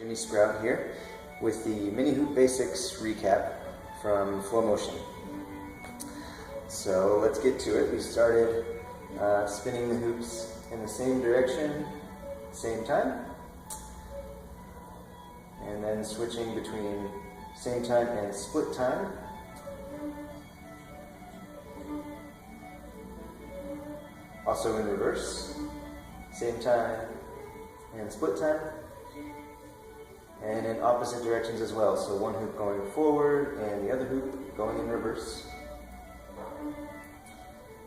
Jimmy Sprout here with the Mini Hoop Basics recap from Flow Motion. So let's get to it. We started spinning the hoops in the same direction, same time, and then switching between same time and split time. Also in reverse, same time and split time, and in opposite directions as well. So one hoop going forward and the other hoop going in reverse.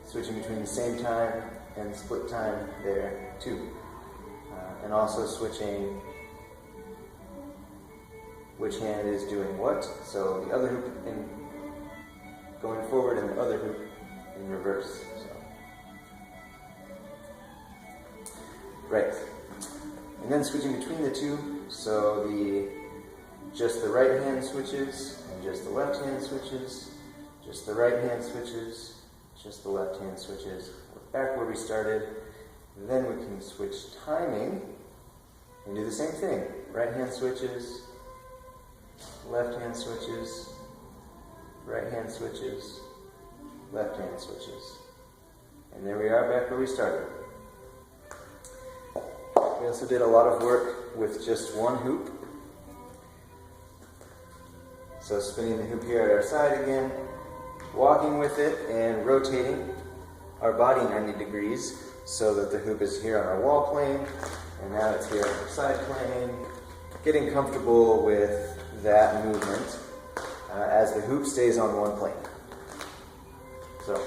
Switching between the same time and split time there too. And also switching which hand is doing what. So the other hoop going forward and the other hoop in reverse. Right. And then switching between the two, so just the right hand switches, and just the left hand switches, just the right hand switches, just the left hand switches. We're back where we started. Then we can switch timing and do the same thing. Right hand switches, left hand switches, right hand switches, left hand switches. And there we are back where we started. We also did a lot of work with just one hoop. So spinning the hoop here at our side again, walking with it and rotating our body 90 degrees so that the hoop is here on our wall plane, and now it's here on our side plane. Getting comfortable with that movement as the hoop stays on one plane. So.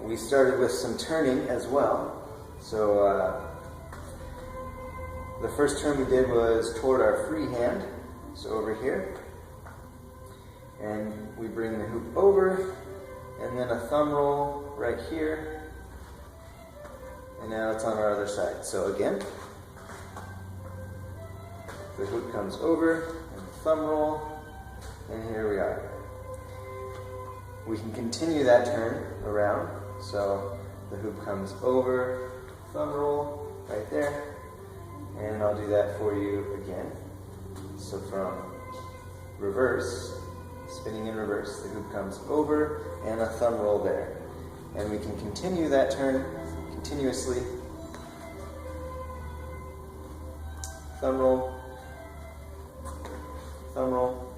We started with some turning as well. So the first turn we did was toward our free hand, so over here. And we bring the hoop over, and then a thumb roll right here. And now it's on our other side. So again, the hoop comes over, and thumb roll, and here we are. We can continue that turn around. So the hoop comes over, thumb roll right there, and I'll do that for you again. So from reverse, spinning in reverse, the hoop comes over and a thumb roll there. And we can continue that turn continuously. Thumb roll, thumb roll,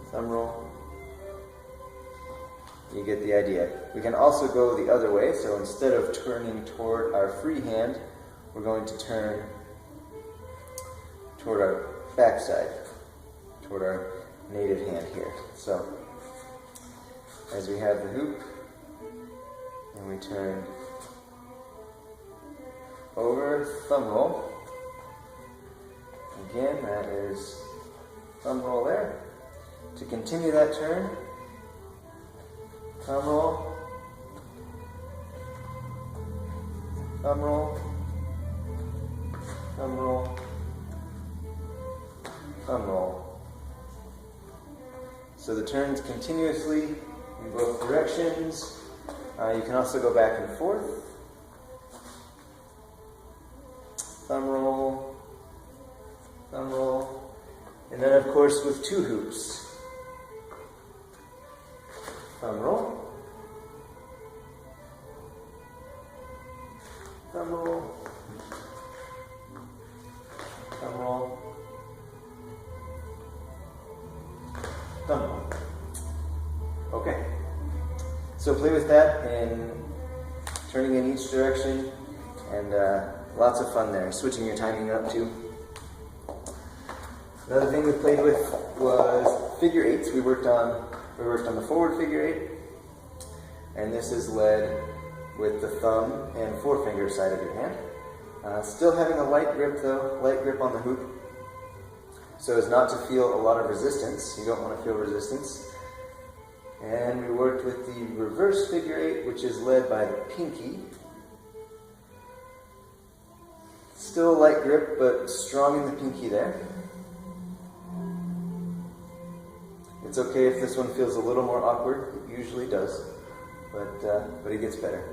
thumb roll. You get the idea. We can also go the other way, so instead of turning toward our free hand, we're going to turn toward our backside, toward our native hand here. So, as we have the hoop, and we turn over, thumb roll. Again, that is thumb roll there. To continue that turn, thumb roll, thumb roll, thumb roll, thumb roll. So the turns continuously in both directions. You can also go back and forth. Thumb roll, and then of course with two hoops. Thumb roll, thumb roll, thumb roll, thumb roll. Okay, so play with that and turning in each direction, and lots of fun there, switching your timing up too. Another thing we played with was figure eights. We worked on the forward figure eight, and this is led with the thumb and forefinger side of your hand. Still having a light grip though, light grip on the hoop, so as not to feel a lot of resistance. You don't want to feel resistance. And we worked with the reverse figure eight, which is led by the pinky. Still a light grip, but strong in the pinky there. It's okay if this one feels a little more awkward. It usually does, but it gets better.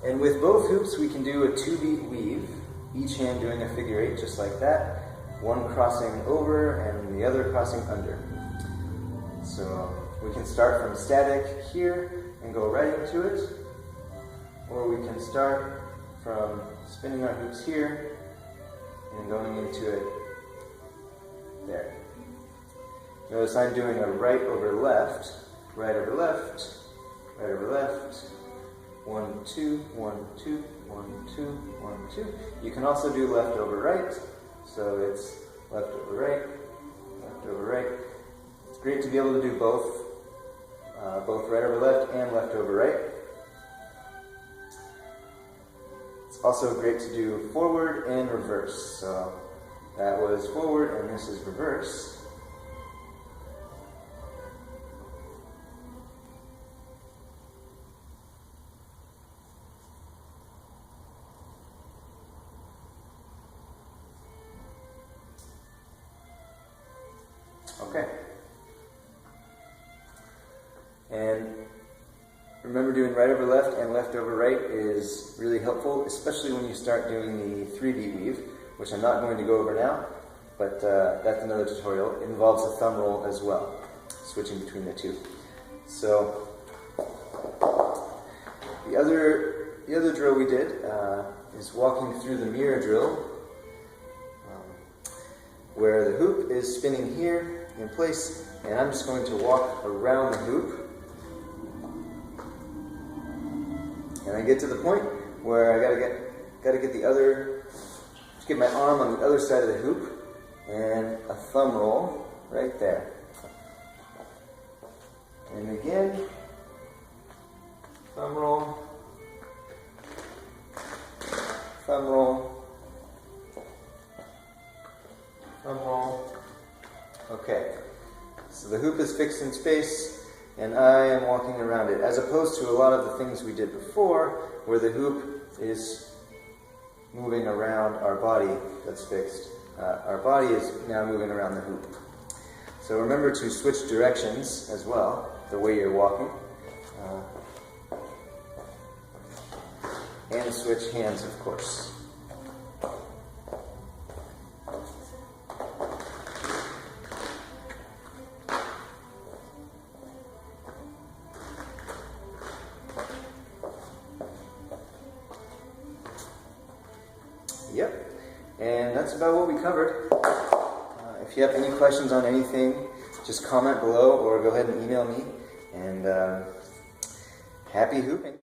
And with both hoops, we can do a 2-beat weave, each hand doing a figure 8 just like that, one crossing over and the other crossing under. So we can start from static here and go right into it, or we can start from spinning our hoops here and going into it there. Notice I'm doing a right over left, right over left, right over left, 1, 2, 1, 2, 1, 2, 1, 2. You can also do left over right, so it's left over right, left over right. It's great to be able to do both right over left and left over right. It's also great to do forward and reverse. So that was forward and this is reverse. Okay. And remember, doing right over left and left over right is really helpful, especially when you start doing the 3-beat weave, which I'm not going to go over now, but that's another tutorial. It involves a thumb roll as well, switching between the two. So the other drill we did is walking through the mirror drill, where the hoop is spinning here in place, and I'm just going to walk around the hoop. And I get to the point where I gotta get my arm on the other side of the hoop, and a thumb roll right there. And again, thumb roll, thumb roll, thumb roll. Okay, so the hoop is fixed in space, and I am walking around it, as opposed to a lot of the things we did before, where the hoop is moving around our body that's fixed. Our body is now moving around the hoop. So remember to switch directions as well, the way you're walking. And switch hands, of course. Yep, and that's about what we covered. If you have any questions on anything, just comment below or go ahead and email me. And happy hooping!